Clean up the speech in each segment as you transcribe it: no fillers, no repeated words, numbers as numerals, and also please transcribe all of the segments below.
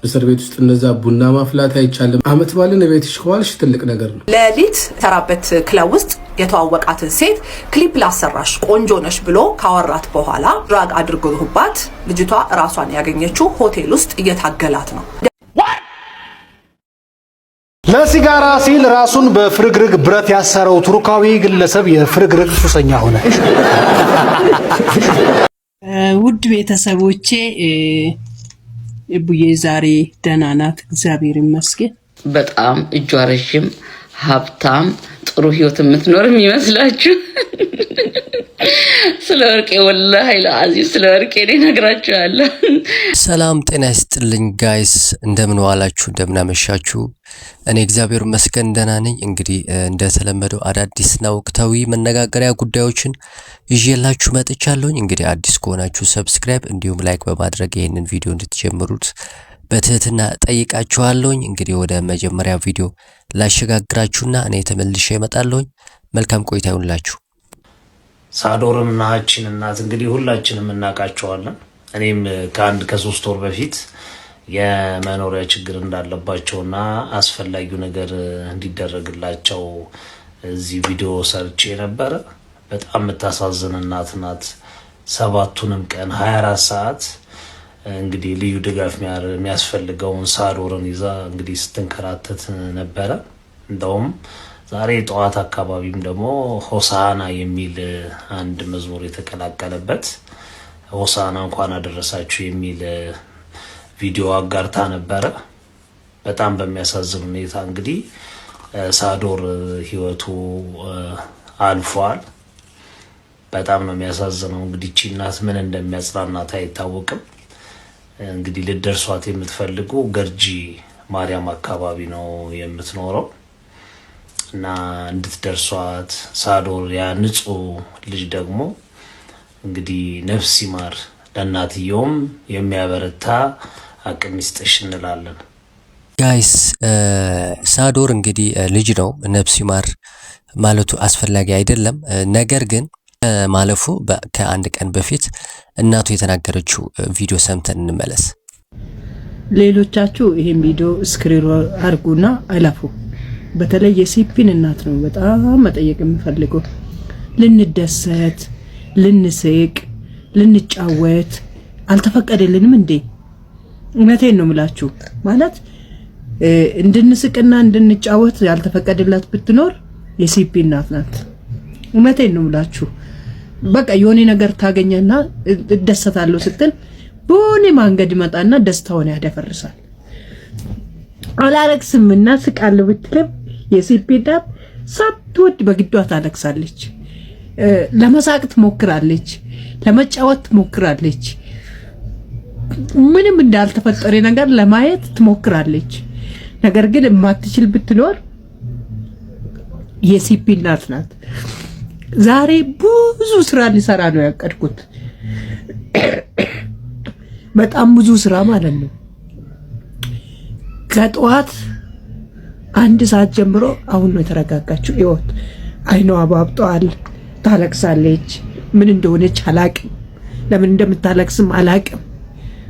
እስር ቤት ውስጥ እንደዛ ቡና ማፍላት አይቻልም። አመት ባልን ቤትሽ ከዋልሽ ትልቅ ነገር ነው። ለሊት ተራበት ክለብ ውስጥ የተዋወቃትን ሴት ክሊፕ ላሰራሽ ቆንጆ ነሽ ብሎ ካወራት በኋላ ድራግ አድርጎባት ልጅቷ ራሷን ያገኘችው ሆቴል ውስጥ እየታገላት ነው። ለሲጋራ ሲል ራሱን በፍርግርግ ብረት ያሰረው ቱርካዊ ግለሰብ የፍርግርግ ሱሰኛ ሆነ። ውድ ቤተሰቦቼ እቡዬ ዛሬ ደህና ናት፣ እግዚአብሔር ይመስገን። በጣም እጇ ረጅም ሀብታም ጥሩ ህይወት የምትኖር የሚመስላችሁ ስለ ወርቄ ወላሂ ለአዚዝ ስለ ወርቄ ነግራችኋለሁ። ሰላም ጤና ይስጥልኝ ጋይስ፣ እንደምን ዋላችሁ እንደምን አመሻችሁ? እኔ እግዚአብሔር ይመስገን ደህና ነኝ። እንግዲህ እንደተለመደው አዳዲስና ወቅታዊ መነጋገሪያ ጉዳዮችን ይዤላችሁ መጥቻለሁ። እንግዲህ አዲስ ከሆናችሁ ሰብስክራይብ እንዲሁም ላይክ በማድረግ ይሄንን ቪዲዮ እንድትጀምሩት በትህትና ጠይቃችኋለሁ። እንግዲህ ወደ መጀመሪያ ቪዲዮ ላሸጋግራችሁና እኔ ተመልሼ እመጣለሁ። መልካም ቆይታ ይሁንላችሁ። ሳዶርና ሀቺን እናት እንግዲህ ሁላችንም እናውቃቸዋለን። እኔም ከ3 ወር በፊት የመኖሪያ ችግር እንዳለባቸውና አስፈላጊው ነገር እንዲደረግላቸው እዚህ ቪዲዮ ሰርቼ ነበረ። በጣም የምታሳዝን እናት ናት። 7ቱንም ቀን 24 ሰዓት እንግዲህ ልዩ ድጋፍ የሚያስፈልገውን ሳዶርን ይዛ እንግዲህ ስትንከራተት ነበረ። እንደውም ዛሬ ጠዋት አካባቢም ደግሞ ሆሳና የሚል አንድ መዝሙር የተቀላቀለበት ሆሳና እንኳን አደረሳችሁ የሚል ቪዲዮ አጋርታ ነበረ። በጣም በሚያሳዝን ሁኔታ እንግዲህ ሳዶር ህይወቱ አልፏል። በጣም ነው የሚያሳዝነው። እንግዲህ እቺ እናት ምን እንደሚያጽናናት አይታወቅም። እንግዲህ ልደርሷት የምትፈልጉ ገርጂ ማርያም አካባቢ ነው የምትኖረው እና እንድትደርሷት ሳዶር ያ ንጹህ ልጅ ደግሞ እንግዲህ ነፍስ ይማር፣ ለእናትየውም የሚያበረታ አቅም ይስጥሽ እንላለን። ጋይስ ሳዶር እንግዲህ ልጅ ነው፣ ነፍስ ይማር ማለቱ አስፈላጊ አይደለም። ነገር ግን ማለፉ ከአንድ ቀን በፊት እናቱ የተናገረችው ቪዲዮ ሰምተን እንመለስ። ሌሎቻችሁ ይሄን ቪዲዮ ስክሪን አድርጉና አላፉ። በተለይ የሲፒን እናት ነው በጣም መጠየቅ የምፈልገው። ልንደሰት፣ ልንስቅ፣ ልንጫወት አልተፈቀደልንም እንዴ? እውነቴን ነው የምላችሁ። ማለት እንድንስቅና እንድንጫወት ያልተፈቀደላት ብትኖር የሲፒ እናት ናት። እውነቴን ነው የምላችሁ። በቃ የሆነ ነገር ታገኘና እደሰታለሁ ስትል በሆነ መንገድ ይመጣና ደስታውን ያደፈርሳል። አላለቅስምና ስቃለሁ ብትልም የሲፒ እናት ሳትወድ በግዷ ታለቅሳለች። ለመሳቅ ትሞክራለች፣ ለመጫወት ትሞክራለች፣ ምንም እንዳልተፈጠረ ነገር ለማየት ትሞክራለች። ነገር ግን የማትችል ብትኖር የሲፒ እናት ናት። ዛሬ ብዙ ስራ ሊሰራ ነው ያቀድኩት፣ በጣም ብዙ ስራ ማለት ነው። ከጠዋት 1 ሰዓት ጀምሮ አሁን ነው የተረጋጋችው። ይወት አይኗ አባብጧል፣ ታለቅሳለች። ምን እንደሆነች አላቅም፣ ለምን እንደምታለቅስም አላቅም።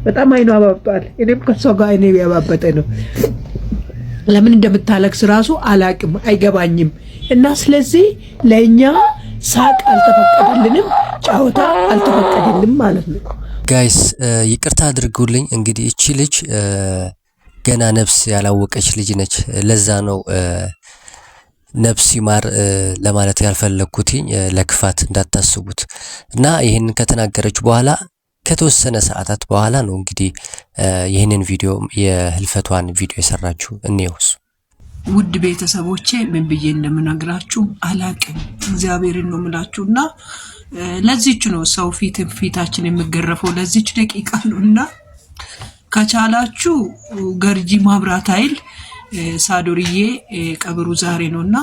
በጣም አይኗ አባብጧል። እኔም ከሷ ጋር አይኔ ያባበጠ ነው። ለምን እንደምታለቅስ ራሱ አላቅም፣ አይገባኝም። እና ስለዚህ ለኛ ሳቅ አልተፈቀደልንም፣ ጫወታ አልተፈቀደልንም ማለት ነው። ጋይስ ይቅርታ አድርጉልኝ። እንግዲህ እቺ ልጅ ገና ነፍስ ያላወቀች ልጅ ነች። ለዛ ነው ነፍስ ይማር ለማለት ያልፈለኩት፣ ለክፋት እንዳታስቡት። እና ይሄንን ከተናገረች በኋላ ከተወሰነ ሰዓታት በኋላ ነው እንግዲህ ይሄንን ቪዲዮ የህልፈቷን ቪዲዮ የሰራችሁ እንየውስ። ውድ ቤተሰቦቼ ምን ብዬ እንደምነግራችሁ አላቅም። እግዚአብሔርን ነው የምላችሁና ለዚህች ነው ሰው ፊታችን የሚገረፈው ለዚህች ደቂቃ ነውና ከቻላችሁ ገርጂ ማብራት ኃይል ሳዶርዬ ቀብሩ ዛሬ ነውና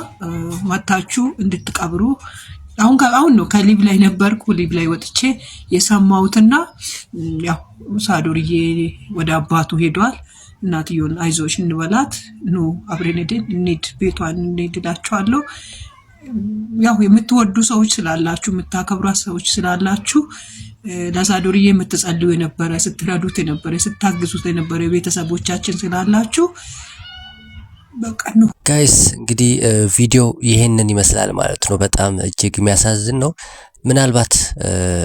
መታችሁ እንድትቀብሩ። አሁን ነው ከሊቭ ላይ ነበርኩ፣ ሊቭ ላይ ወጥቼ የሰማሁትና ያው ሳዶርዬ ወደ አባቱ ሄዷል። እናትየውን አይዞሽ እንበላት፣ ኑ አብረን እንሂድ ቤቷን እንሂድላችኋለሁ። ያው የምትወዱ ሰዎች ስላላችሁ የምታከብሯት ሰዎች ስላላችሁ ለሳዶርዬ የምትጸልዩ የነበረ ስትረዱት የነበረ ስታግዙት የነበረ ቤተሰቦቻችን ስላላችሁ በቃ ነው ጋይስ። እንግዲህ ቪዲዮ ይሄንን ይመስላል ማለት ነው። በጣም እጅግ የሚያሳዝን ነው። ምናልባት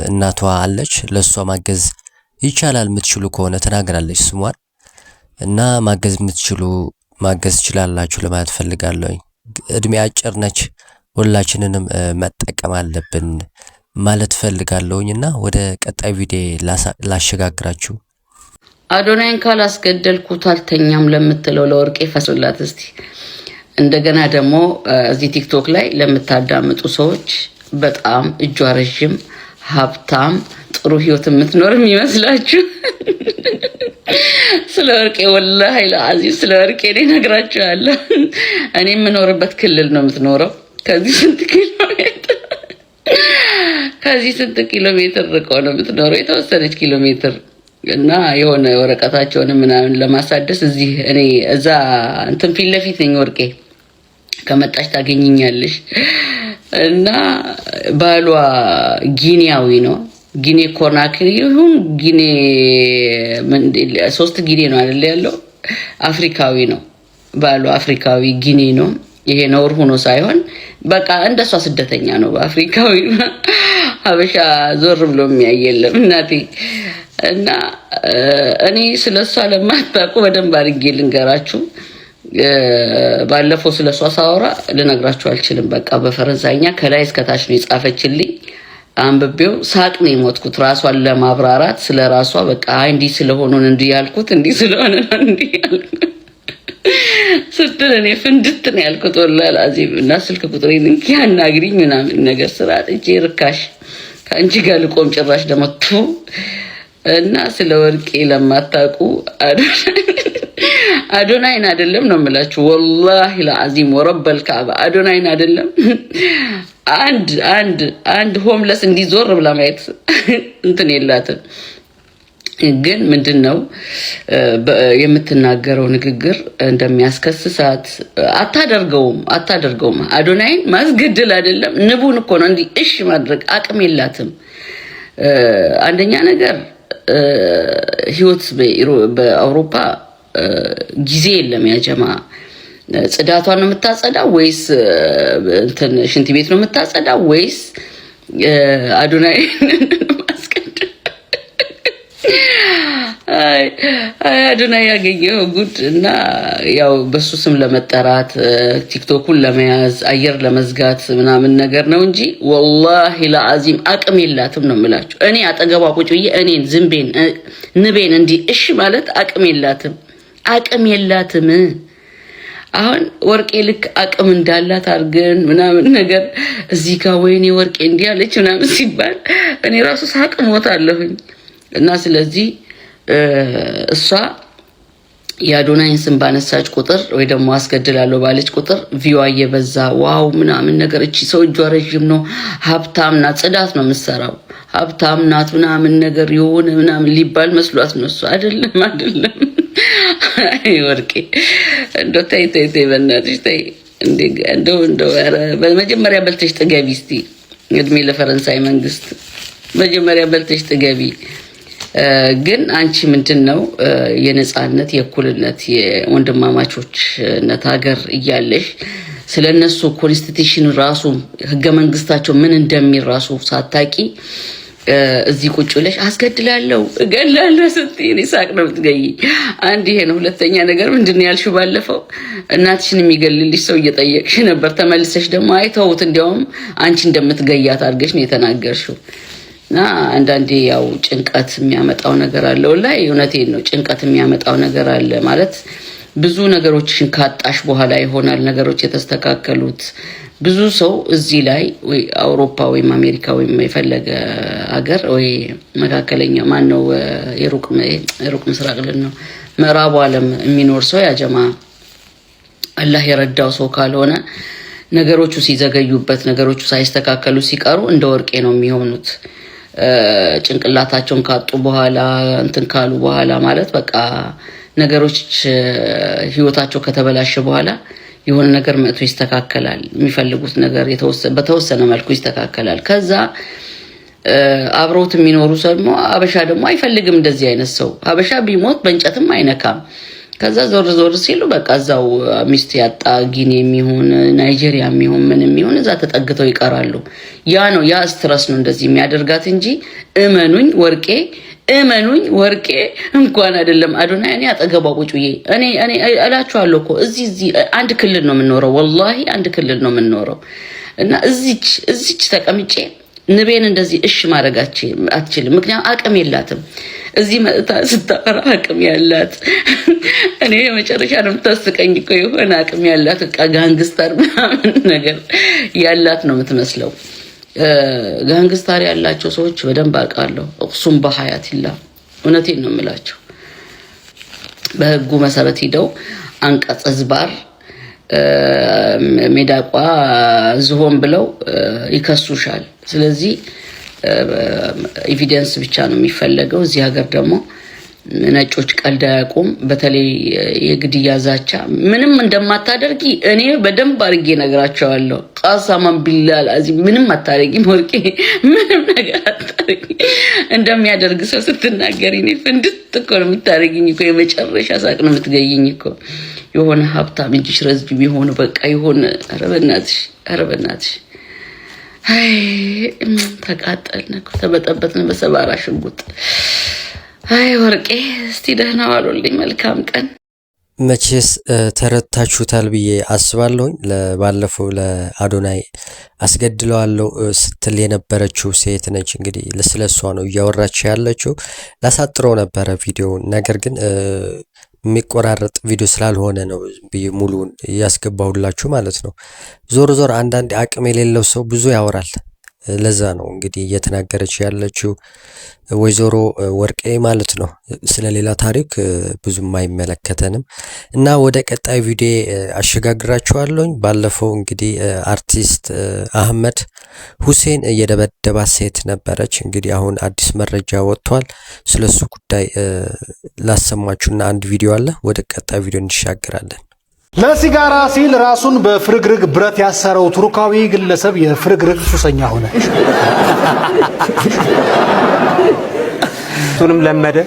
እናቷ አለች፣ ለሷ ማገዝ ይቻላል የምትችሉ ከሆነ ተናግራለች ስሟን እና ማገዝ የምትችሉ ማገዝ ይችላላችሁ ለማለት ፈልጋለሁ። እድሜ አጭር ነች፣ ሁላችንንም መጠቀም አለብን ማለት ፈልጋለሁኝና ወደ ቀጣይ ቪዲዮ ላሸጋግራችሁ። አዶናይን ካላስገደልኩት አልተኛም ለምትለው ለወርቄ ፈሱላት እስቲ። እንደገና ደግሞ እዚህ ቲክቶክ ላይ ለምታዳምጡ ሰዎች በጣም እጇ ረጅም ሀብታም ጥሩ ህይወት የምትኖር የሚመስላችሁ ስለ ወርቄ ወላሂ ለአዚዝ ስለ ወርቄ እኔ እነግራችኋለሁ። እኔ የምኖርበት ክልል ነው የምትኖረው። ከዚህ ስንት ኪሎ ሜትር ርቀው ነው የምትኖረው፣ የተወሰነች ኪሎ ሜትር እና የሆነ ወረቀታቸውን ምናምን ለማሳደስ እዚህ እኔ እዛ እንትን ፊት ለፊት ነኝ። ወርቄ ከመጣች ታገኝኛለሽ። እና ባሏ ጊኒያዊ ነው። ጊኔ ኮናክሪ ይሁን ጊኔ ሶስት ጊኔ ነው አይደል ያለው። አፍሪካዊ ነው ባሏ፣ አፍሪካዊ ጊኔ ነው። ይሄ ነውር ሆኖ ሳይሆን በቃ እንደሷ ስደተኛ ነው። አፍሪካዊ ሀበሻ ዞር ብሎ የሚያየለም እናቴ። እና እኔ ስለሷ ለማታውቁ በደንብ አድርጌ ልንገራችሁ። ባለፈው ስለሷ ሳወራ ልነግራችሁ አልችልም። በቃ በፈረንሳይኛ ከላይ እስከ ታች ነው የጻፈችልኝ። አንብቤው ሳቅ ነው የሞትኩት። ራሷን ለማብራራት ስለራሷ በቃ እንዲህ ስለሆነ እንዲህ ያልኩት እንዲህ ስለሆነ እንዲህ ያልኩት ስትል እኔ ፍንድት ነው ያልኩት ወላሂ አዚም። እና ስልክ ቁጥሬን እንኪ አናግሪኝ ምናምን ነገር ስራት እጄ ርካሽ ከአንቺ ጋር ልቆም ጭራሽ ደግሞ ቱ። እና ስለ ወርቄ ለማታውቁ አዶናይን አይደለም ነው የምላችሁ ወላሂ ለአዚም ወረበል ካባ አዶናይን አይደለም። አንድ ሆምለስ እንዲዞር ብላ ማየት እንትን የላትም። ግን ምንድነው የምትናገረው ንግግር እንደሚያስከስሳት አታደርገውም። አዶናይን ማስገደል አይደለም ንቡን እኮ ነው እንዲህ እሺ ማድረግ አቅም የላትም። አንደኛ ነገር ህይወት በአውሮፓ ጊዜ የለም ያጀማ። ጽዳቷን ነው የምታጸዳው ወይስ እንትን ሽንት ቤት ነው የምታጸዳው ወይስ አዶናይን ማስገደል? አዶናይ ያገኘው ጉድ እና ያው በሱ ስም ለመጠራት ቲክቶኩን ለመያዝ አየር ለመዝጋት ምናምን ነገር ነው እንጂ ወላሂ ለአዚም አቅም የላትም ነው የምላችሁ። እኔ አጠገቧ ቁጭ ብዬ እኔን ዝምቤን ንቤን እንዲህ እሺ ማለት አቅም የላትም። አሁን ወርቄ ልክ አቅም እንዳላት አድርገን ምናምን ነገር እዚህ ጋር ወይኔ ወርቄ እንዲህ አለች ምናምን ሲባል እኔ ራሱ ሳቅ ሞታለሁኝ። እና ስለዚህ እሷ የአዶናይን ስም ባነሳች ቁጥር ወይ ደግሞ አስገድላለሁ ባለች ቁጥር ቪዋ እየበዛ ዋው ምናምን ነገር እቺ ሰው እጇ ረጅም ነው ሀብታም ናት፣ ጽዳት ነው የምትሰራው ሀብታም ናት ምናምን ነገር የሆነ ምናምን ሊባል መስሏት ነው። እሱ አይደለም። አይ ወርቄ እንደው ተይ በእናትሽ ተይ። እንደው በመጀመሪያ በልተሽ ጥገቢ እስቲ። እድሜ ለፈረንሳይ መንግስት። መጀመሪያ በልተሽ ጥገቢ። ግን አንቺ ምንድነው የነጻነት የእኩልነት የወንድማማቾችነት ሀገር እያለሽ ስለነሱ ኮንስቲቱሽን ራሱ ህገ መንግስታቸው ምን እንደሚል ራሱ ሳታቂ እዚህ ቁጭ ብለሽ አስገድላለሁ እገላለሁ ስትይ ሳቅ ነው የምትገይ። አንድ ይሄ ነው። ሁለተኛ ነገር ምንድነው ያልሽው? ባለፈው እናትሽን የሚገልልሽ ሰው እየጠየቅሽ ነበር። ተመልሰሽ ደግሞ አይተውት እንዲያውም አንቺ እንደምትገያት አድርገሽ ነው የተናገርሽው። እና አንዳንዴ ያው ጭንቀት የሚያመጣው ነገር አለ። ወላሂ እውነቴን ነው። ጭንቀት የሚያመጣው ነገር አለ ማለት ብዙ ነገሮችን ካጣሽ በኋላ ይሆናል ነገሮች የተስተካከሉት። ብዙ ሰው እዚህ ላይ ወይ አውሮፓ ወይ አሜሪካ ወይ የፈለገ ሀገር ወይ መካከለኛ ማነው የሩቅ ምስራቅ ነው ምዕራቡ ዓለም የሚኖር ሰው ያጀማ አላህ የረዳው ሰው ካልሆነ ነገሮቹ ሲዘገዩበት ነገሮቹ ሳይስተካከሉ ሲቀሩ እንደ ወርቄ ነው የሚሆኑት። ጭንቅላታቸውን ካጡ በኋላ እንትን ካሉ በኋላ ማለት በቃ ነገሮች ህይወታቸው ከተበላሸ በኋላ የሆነ ነገር መጥቶ ይስተካከላል። የሚፈልጉት ነገር በተወሰነ መልኩ ይስተካከላል። ከዛ አብሮት የሚኖሩ ሰው አበሻ ደግሞ አይፈልግም እንደዚህ አይነት ሰው። አበሻ ቢሞት በእንጨትም አይነካም። ከዛ ዞር ሲሉ በቃ እዛው ሚስት ያጣ ጊኒ የሚሆን ናይጄሪያ የሚሆን ምን የሚሆን እዛ ተጠግተው ይቀራሉ። ያ ስትረስ ነው እንደዚህ የሚያደርጋት እንጂ እመኑኝ ወርቄ እንኳን አይደለም አዶናይ እኔ አጠገቧ ቁጭዬ እኔ እላችኋለሁ እኮ እዚህ አንድ ክልል ነው የምንኖረው። ወላሂ አንድ ክልል ነው የምንኖረው እና እዚች ተቀምጬ ንቤን እንደዚህ እሺ ማድረግ አትችልም። ምክንያቱም አቅም የላትም። እዚህ መጣ ስታወራ አቅም ያላት እኔ የመጨረሻ ነው የምታስቀኝ እኮ የሆነ አቅም ያላት በቃ ጋንግስተር ምናምን ነገር ያላት ነው የምትመስለው። ጋንግስተር ያላቸው ሰዎች በደንብ አውቃለሁ። እሱም በሐያቲላ እውነቴን ነው የምላቸው። በህጉ መሰረት ሄደው አንቀጽ ዝባር ሜዳቋ ዝሆን ብለው ይከሱሻል። ስለዚህ ኤቪደንስ ብቻ ነው የሚፈለገው። እዚህ ሀገር ደግሞ ነጮች ቀልድ አያውቁም። በተለይ የግድያ ዛቻ ምንም እንደማታደርጊ እኔ በደንብ አድርጌ ነግራቸዋለሁ። ቃሳማን ቢላል አዚ ምንም አታደርጊም ወርቄ፣ ምንም ነገር አታደርጊ እንደሚያደርግ ሰው ስትናገሪ እኔ ፍንድት እኮ ነው የምታደርጊኝ እኮ። የመጨረሻ ሳቅ ነው የምትገይኝ እኮ። የሆነ ሀብታም እጅሽ ረዝም የሆነ በቃ የሆነ ኧረ በእናትሽ አይ ተቃጠልን እኮ ተበጠበጥን በሰባራ ሽጉጥ። አይ ወርቄ እስቲ ደህና ዋሉልኝ። መልካም ቀን። መቼስ ተረታችሁታል ብዬ አስባለሁኝ። ባለፈው ለአዶናይ አስገድለዋለሁ ስትል የነበረችው ሴት ነች። እንግዲህ ስለሷ ነው እያወራች ያለችው። ላሳጥረው ነበረ ቪዲዮውን፣ ነገር ግን የሚቆራረጥ ቪዲዮ ስላልሆነ ነው ሙሉውን ያስገባሁላችሁ ማለት ነው። ዞር አንዳንድ አቅም የሌለው ሰው ብዙ ያወራል። ለዛ ነው እንግዲህ እየተናገረች ያለችው ወይዘሮ ወርቄ ማለት ነው። ስለሌላ ታሪክ ብዙም አይመለከተንም እና ወደ ቀጣይ ቪዲዮ አሸጋግራችኋለሁ። ባለፈው እንግዲህ አርቲስት አህመድ ሁሴን የደበደባት ሴት ነበረች። እንግዲህ አሁን አዲስ መረጃ ወጥቷል። ስለሱ ጉዳይ ላሰማችሁና አንድ ቪዲዮ አለ። ወደ ቀጣይ ቪዲዮ እንሻገራለን። ለሲጋራ ሲል ራሱን በፍርግርግ ብረት ያሰረው ቱርካዊ ግለሰብ የፍርግርግ ሱሰኛ ሆነ። ሱንም ለመደ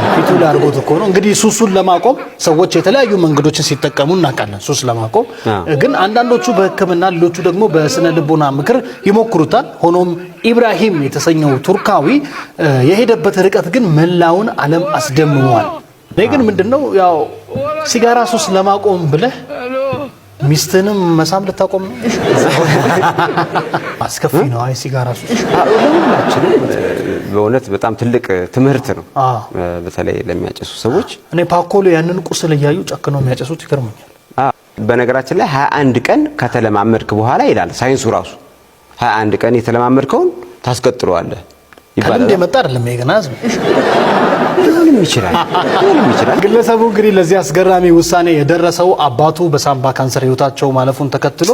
ፊቱ ላይ አድርጎት እኮ ነው። እንግዲህ ሱሱን ለማቆም ሰዎች የተለያዩ መንገዶችን ሲጠቀሙ እናውቃለን። ሱስ ለማቆም ግን አንዳንዶቹ በሕክምና ሌሎቹ ደግሞ በስነ ልቦና ምክር ይሞክሩታል። ሆኖም ኢብራሂም የተሰኘው ቱርካዊ የሄደበት ርቀት ግን መላውን ዓለም አስደምሟል። እኔ ግን ምንድነው ያው ሲጋራ ሱስ ለማቆም ብለህ ሚስትንም መሳም ልታቆም ነው? አስከፊ ነው። አይ ሲጋራ ሱስ ለሁላችንም በእውነት በጣም ትልቅ ትምህርት ነው፣ በተለይ ለሚያጨሱ ሰዎች። እኔ ፓኮሎ ያንን ቁስል እያዩ ጨክነው የሚያጨሱት ይገርመኛል። በነገራችን ላይ 21 ቀን ከተለማመድክ በኋላ ይላል ሳይንሱ ራሱ 21 ቀን የተለማመድከውን ታስቀጥለዋለህ ይባላል። እንደ መጣ አይደለም ይገናዝ ሊሆንም ይችላል። ግለሰቡ እንግዲህ ለዚህ አስገራሚ ውሳኔ የደረሰው አባቱ በሳምባ ካንሰር ህይወታቸው ማለፉን ተከትሎ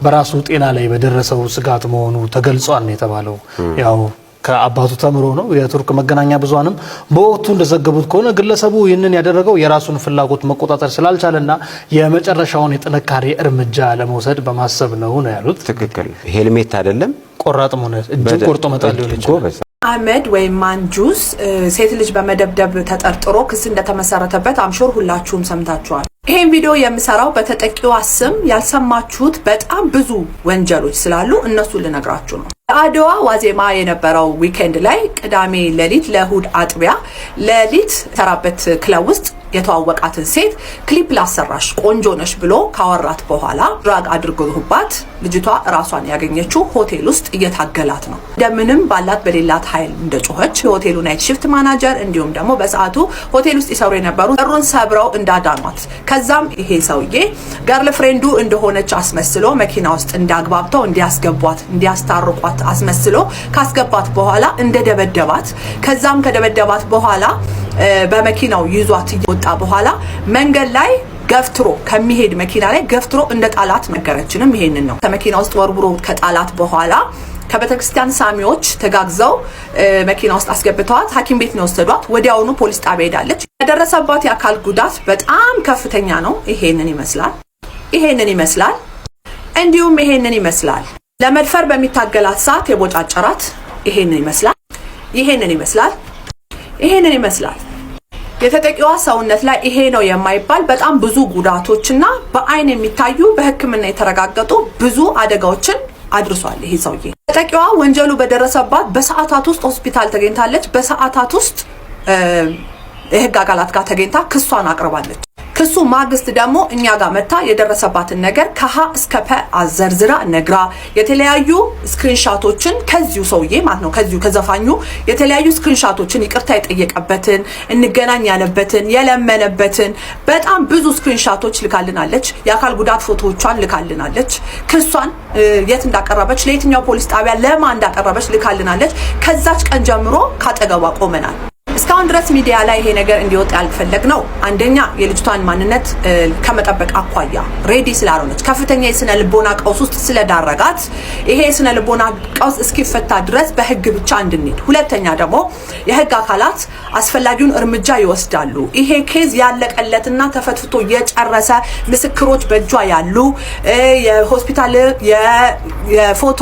በራሱ ጤና ላይ በደረሰው ስጋት መሆኑ ተገልጿል ነው የተባለው። ያው ከአባቱ ተምሮ ነው። የቱርክ መገናኛ ብዙሃንም በወቅቱ እንደዘገቡት ከሆነ ግለሰቡ ይህንን ያደረገው የራሱን ፍላጎት መቆጣጠር ስላልቻለና የመጨረሻውን የጥንካሬ እርምጃ ለመውሰድ በማሰብ ነው ያሉት። ትክክል። ሄልሜት አይደለም ቆራጥ ሆነ እጅ ቆርጦ መጣል ይችላል። አህመድ ወይም ማንጁስ ሴት ልጅ በመደብደብ ተጠርጥሮ ክስ እንደተመሰረተበት አምሾር ሁላችሁም ሰምታችኋል። ይሄን ቪዲዮ የምሰራው በተጠቂዋ ስም ያልሰማችሁት በጣም ብዙ ወንጀሎች ስላሉ እነሱ ልነግራችሁ ነው። አድዋ ዋዜማ የነበረው ዊኬንድ ላይ ቅዳሜ ሌሊት ለእሁድ አጥቢያ ሌሊት ተራበት ክለብ ውስጥ የተዋወቃትን ሴት ክሊፕ ላሰራሽ ቆንጆ ነሽ ብሎ ካወራት በኋላ ድራግ አድርጎባት ልጅቷ ራሷን ያገኘችው ሆቴል ውስጥ እየታገላት ነው። እንደምንም ባላት በሌላት ኃይል እንደጮኸች የሆቴሉ ናይት ሽፍት ማናጀር እንዲሁም ደግሞ በሰዓቱ ሆቴል ውስጥ ይሰሩ የነበሩ በሩን ሰብረው እንዳዳኗት፣ ከዛም ይሄ ሰውዬ ገርል ፍሬንዱ እንደሆነች አስመስሎ መኪና ውስጥ እንዳግባብተው እንዲያስገቧት እንዲያስታርቋት አስመስሎ ካስገባት በኋላ እንደደበደባት፣ ከዛም ከደበደባት በኋላ በመኪናው ይዟት ወጣ በኋላ መንገድ ላይ ገፍትሮ ከሚሄድ መኪና ላይ ገፍትሮ እንደ ጣላት ነገረችንም። ይሄንን ነው ከመኪና ውስጥ ወርውሮ ከጣላት በኋላ ከቤተክርስቲያን ሳሚዎች ተጋግዘው መኪና ውስጥ አስገብተዋት ሐኪም ቤት ነው ወሰዷት። ወዲያውኑ ፖሊስ ጣቢያ ሄዳለች። የደረሰባት የአካል ጉዳት በጣም ከፍተኛ ነው። ይሄንን ይመስላል። ይሄንን ይመስላል። እንዲሁም ይሄንን ይመስላል። ለመድፈር በሚታገላት ሰዓት የቦጫጨራት ይሄንን ይመስላል። ይሄንን ይመስላል። ይሄንን ይመስላል። የተጠቂዋ ሰውነት ላይ ይሄ ነው የማይባል በጣም ብዙ ጉዳቶችና በአይን የሚታዩ በሕክምና የተረጋገጡ ብዙ አደጋዎችን አድርሷል ይሄ ሰውዬ። ተጠቂዋ ወንጀሉ በደረሰባት በሰዓታት ውስጥ ሆስፒታል ተገኝታለች። በሰዓታት ውስጥ የህግ አካላት ጋር ተገኝታ ክሷን አቅርባለች። ክሱ ማግስት ደግሞ እኛ ጋር መታ የደረሰባትን ነገር ከሀ እስከ ፐ አዘርዝራ ነግራ የተለያዩ ስክሪንሻቶችን ከዚሁ ሰውዬ ማለት ነው ከዚሁ ከዘፋኙ የተለያዩ ስክሪንሻቶችን ይቅርታ የጠየቀበትን እንገናኝ ያለበትን የለመነበትን በጣም ብዙ ስክሪንሻቶች ልካልናለች። የአካል ጉዳት ፎቶዎቿን ልካልናለች። ክሷን የት እንዳቀረበች ለየትኛው ፖሊስ ጣቢያ ለማን እንዳቀረበች ልካልናለች። ከዛች ቀን ጀምሮ ካጠገቧ ቆመናል። እስካሁን ድረስ ሚዲያ ላይ ይሄ ነገር እንዲወጣ ያልፈለግ ነው አንደኛ የልጅቷን ማንነት ከመጠበቅ አኳያ ሬዲ ስላልሆነች ከፍተኛ የስነ ልቦና ቀውስ ውስጥ ስለዳረጋት ይሄ የስነ ልቦና ቀውስ እስኪፈታ ድረስ በህግ ብቻ እንድንሄድ፣ ሁለተኛ ደግሞ የህግ አካላት አስፈላጊውን እርምጃ ይወስዳሉ። ይሄ ኬዝ ያለቀለትና ተፈትፍቶ የጨረሰ ምስክሮች በእጇ ያሉ የሆስፒታል የፎቶ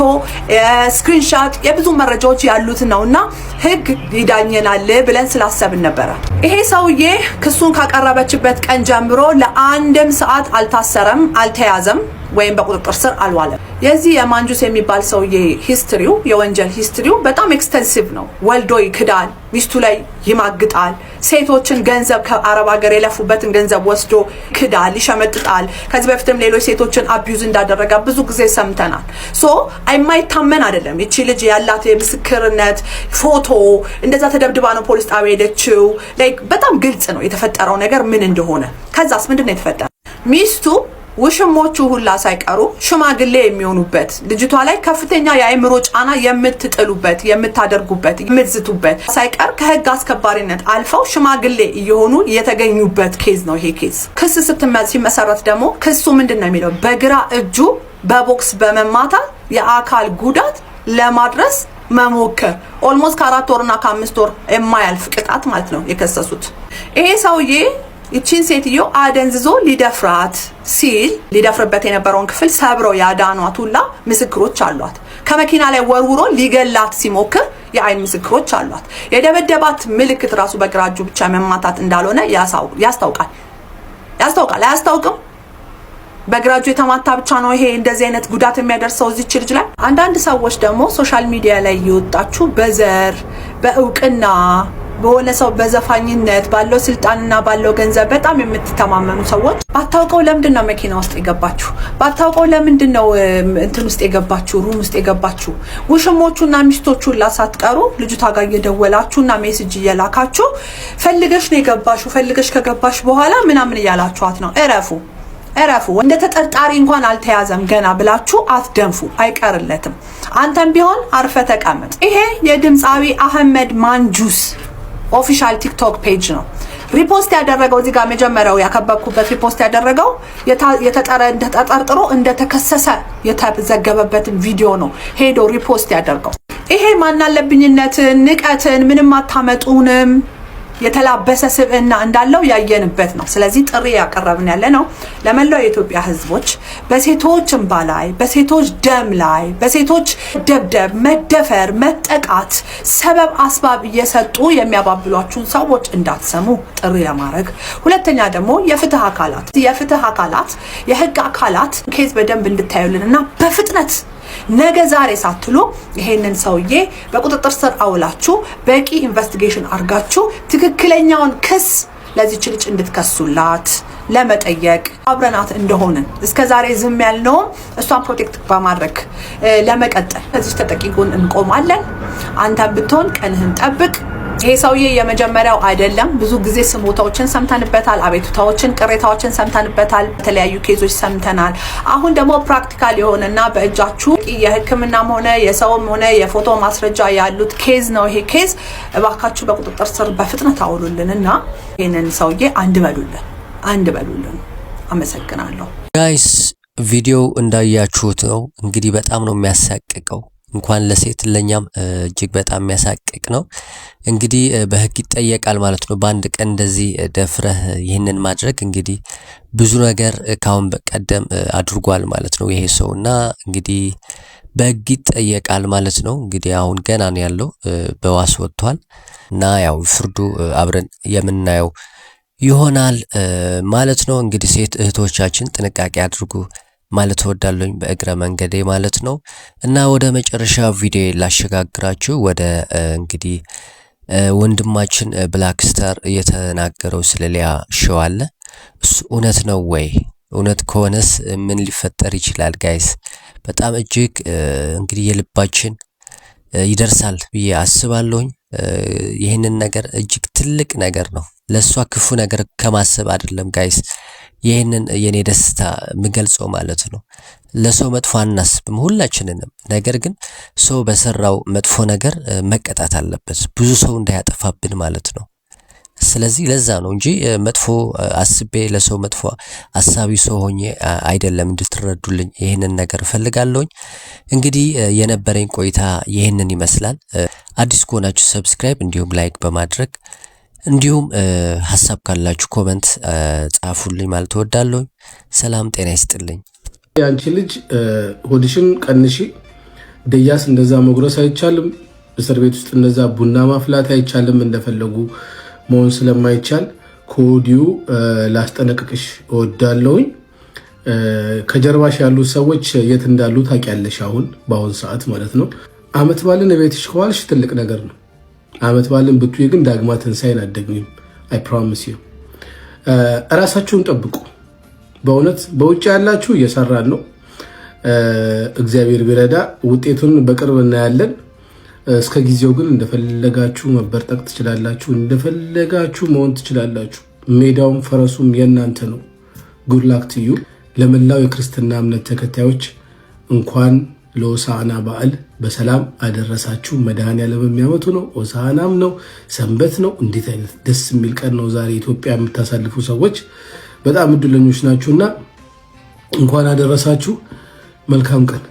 የስክሪንሻት የብዙ መረጃዎች ያሉት ነውና ህግ ይዳኘናል ብለን ስላሰብን ነበር። ይሄ ሰውዬ ክሱን ካቀረበችበት ቀን ጀምሮ ለአንድም ሰዓት አልታሰረም፣ አልተያዘም ወይም በቁጥጥር ስር አልዋለም። የዚህ የማንጁስ የሚባል ሰውዬ ሂስትሪው የወንጀል ሂስትሪው በጣም ኤክስተንሲቭ ነው። ወልዶ ይክዳል፣ ሚስቱ ላይ ይማግጣል፣ ሴቶችን ገንዘብ ከአረብ ሀገር የለፉበትን ገንዘብ ወስዶ ይክዳል፣ ይሸመጥጣል። ከዚህ በፊትም ሌሎች ሴቶችን አቢዩዝ እንዳደረገ ብዙ ጊዜ ሰምተናል። ሶ የማይታመን አይደለም። እቺ ልጅ ያላት የምስክርነት ፎቶ እንደዛ ተደብድባ ነው ፖሊስ ጣቢያ ሄደችው። ላይክ በጣም ግልጽ ነው የተፈጠረው ነገር ምን እንደሆነ። ከዛስ ምንድነው የተፈጠረው? ሚስቱ ውሽሞቹ ሁላ ሳይቀሩ ሽማግሌ የሚሆኑበት ልጅቷ ላይ ከፍተኛ የአእምሮ ጫና የምትጥሉበት የምታደርጉበት የምትዝቱበት ሳይቀር ከህግ አስከባሪነት አልፈው ሽማግሌ እየሆኑ የተገኙበት ኬዝ ነው ይሄ ኬዝ። ክስ ሲመሰረት ደግሞ ክሱ ምንድነው የሚለው? በግራ እጁ በቦክስ በመማታት የአካል ጉዳት ለማድረስ መሞከር ኦልሞስት ከ4 ወርና ከ5 ወር የማያልፍ ቅጣት ማለት ነው የከሰሱት። ይሄ ሰውዬ ይቺን ሴትዮ አደንዝዞ ሊደፍራት ሲል ሊደፍርበት የነበረውን ክፍል ሰብረው ያዳኗት ሁላ ምስክሮች አሏት። ከመኪና ላይ ወርውሮ ሊገላት ሲሞክር የአይን ምስክሮች አሏት። የደበደባት ምልክት ራሱ በግራ እጁ ብቻ መማታት እንዳልሆነ ያስታውቃል። አያስታውቅም? በግራ እጁ የተማታ ብቻ ነው ይሄ እንደዚህ አይነት ጉዳት የሚያደርሰው እዚች ልጅ ላይ። አንዳንድ ሰዎች ደግሞ ሶሻል ሚዲያ ላይ እየወጣችሁ በዘር በእውቅና በሆነ ሰው በዘፋኝነት ባለው ስልጣንና ባለው ገንዘብ በጣም የምትተማመኑ ሰዎች ባታውቀው ለምንድነው መኪና ውስጥ የገባችሁ? ባታውቀው ለምንድነው እንትን ውስጥ የገባችሁ? ሩም ውስጥ የገባችሁ? ውሽሞቹና ሚስቶቹ ላሳትቀሩ ልጅቷ ጋር እየደወላችሁና ሜሴጅ እየላካችሁ ፈልገሽ ነው የገባችሁ፣ ፈልገሽ ከገባሽ በኋላ ምናምን እያላችኋት ነው። እረፉ። እንደ ተጠርጣሪ እንኳን አልተያዘም ገና ብላችሁ አትደንፉ፣ አይቀርለትም። አንተም ቢሆን አርፈ ተቀመጥ። ይሄ የድምፃዊ አህመድ ማንጁስ ኦፊሻል ቲክቶክ ፔጅ ነው። ሪፖስት ያደረገው እዚህ ጋር መጀመሪያው ያከበብኩበት ሪፖስት ያደረገው ተጠርጥሮ እንደተከሰሰ የተዘገበበትን ቪዲዮ ነው ሄዶ ሪፖስት ያደርገው። ይሄ ማናለብኝነትን ንቀትን ምንም አታመጡንም የተላበሰ ስብዕና እንዳለው ያየንበት ነው። ስለዚህ ጥሪ ያቀረብን ያለ ነው ለመላው የኢትዮጵያ ሕዝቦች በሴቶች እንባ ላይ በሴቶች ደም ላይ በሴቶች ደብደብ፣ መደፈር፣ መጠቃት ሰበብ አስባብ እየሰጡ የሚያባብሏችሁን ሰዎች እንዳትሰሙ ጥሪ ለማድረግ፣ ሁለተኛ ደግሞ የፍትህ አካላት የህግ አካላት ኬዝ በደንብ እንድታዩልንና በፍጥነት ነገ ዛሬ ሳትሉ ይሄንን ሰውዬ በቁጥጥር ስር አውላችሁ በቂ ኢንቨስቲጌሽን አርጋችሁ ትክክለኛውን ክስ ለዚች ልጅ እንድትከሱላት ለመጠየቅ አብረናት እንደሆነን እስከዛሬ ዝም ያልነው እሷን ፕሮቴክት በማድረግ ለመቀጠል እዚህ ተጠቂ ጎን እንቆማለን። አንተም ብትሆን ቀንህን ጠብቅ። ይሄ ሰውዬ የመጀመሪያው አይደለም። ብዙ ጊዜ ስሞታዎችን ሰምተንበታል፣ አቤቱታዎችን፣ ቅሬታዎችን ሰምተንበታል፣ የተለያዩ ኬዞች ሰምተናል። አሁን ደግሞ ፕራክቲካል የሆነና በእጃችሁ የሕክምናም ሆነ የሰውም ሆነ የፎቶ ማስረጃ ያሉት ኬዝ ነው። ይሄ ኬዝ እባካችሁ በቁጥጥር ስር በፍጥነት አውሉልንና ይሄንን ሰውዬ አንድ በሉልን። አመሰግናለሁ። ጋይስ ቪዲዮ እንዳያችሁት ነው እንግዲህ በጣም ነው የሚያሳቅቀው። እንኳን ለሴት ለኛም እጅግ በጣም የሚያሳቅቅ ነው። እንግዲህ በህግ ይጠየቃል ማለት ነው። በአንድ ቀን እንደዚህ ደፍረህ ይህንን ማድረግ እንግዲህ ብዙ ነገር ካሁን በቀደም አድርጓል ማለት ነው ይሄ ሰውና እንግዲህ በህግ ይጠየቃል ማለት ነው። እንግዲህ አሁን ገና ነው ያለው በዋስ ወጥቷል እና ያው ፍርዱ አብረን የምናየው ይሆናል ማለት ነው። እንግዲህ ሴት እህቶቻችን ጥንቃቄ አድርጉ ማለት ወዳለኝ በእግረ መንገዴ ማለት ነው። እና ወደ መጨረሻ ቪዲዮ ላሸጋግራችሁ ወደ እንግዲህ ወንድማችን ብላክ ስታር የተናገረው ስለ ሊያ ሾው አለ። እሱ እውነት ነው ወይ? እውነት ከሆነስ ምን ሊፈጠር ይችላል? ጋይስ በጣም እጅግ እንግዲህ የልባችን ይደርሳል ብዬ አስባለሁኝ። ይህንን ነገር እጅግ ትልቅ ነገር ነው። ለሷ ክፉ ነገር ከማሰብ አይደለም ጋይስ ይህንን የኔ ደስታ ምገልጸው ማለት ነው። ለሰው መጥፎ አናስብም ሁላችንንም። ነገር ግን ሰው በሰራው መጥፎ ነገር መቀጣት አለበት ብዙ ሰው እንዳያጠፋብን ማለት ነው። ስለዚህ ለዛ ነው እንጂ መጥፎ አስቤ ለሰው መጥፎ አሳቢ ሰው ሆኜ አይደለም እንድትረዱልኝ ይሄንን ነገር ፈልጋለሁኝ። እንግዲህ የነበረኝ ቆይታ ይሄንን ይመስላል። አዲስ ከሆናችሁ ሰብስክራይብ እንዲሁም ላይክ በማድረግ እንዲሁም ሐሳብ ካላችሁ ኮሜንት ጻፉልኝ ማለት እወዳለሁ። ሰላም ጤና ይስጥልኝ። ያንቺ ልጅ ሆድሽን ቀንሺ። ደያስ እንደዛ መጉረስ አይቻልም። እስር ቤት ውስጥ እንደዛ ቡና ማፍላት አይቻልም። እንደፈለጉ መሆን ስለማይቻል ከወዲሁ ላስጠነቅቅሽ እወዳለሁኝ። ከጀርባሽ ያሉት ሰዎች የት እንዳሉ ታውቂያለሽ። በአሁን ሰዓት ማለት ነው። አመት ባልን ቤትሽ ከዋልሽ ትልቅ ነገር ነው። አመት ባልን ብትይ ግን ዳግማ ትንሳኤን አትደግሚም። አይ ፕሮሚስ ዩ። ራሳችሁን ጠብቁ። በእውነት በውጭ ያላችሁ እየሰራን ነው። እግዚአብሔር ቢረዳ ውጤቱን በቅርብ እናያለን። እስከ ጊዜው ግን እንደፈለጋችሁ መበርጠቅ ትችላላችሁ፣ እንደፈለጋችሁ መሆን ትችላላችሁ። ሜዳውም ፈረሱም የእናንተ ነው። ጉድ ላክ ቱ ዩ። ለመላው የክርስትና እምነት ተከታዮች እንኳን ለሆሳዕና በዓል በሰላም አደረሳችሁ። መድኃኔዓለም የሚያመጡ ነው። ሆሳዕናም ነው፣ ሰንበት ነው። እንዴት አይነት ደስ የሚል ቀን ነው ዛሬ። ኢትዮጵያ የምታሳልፉ ሰዎች በጣም እድለኞች ናችሁና እንኳን አደረሳችሁ። መልካም ቀን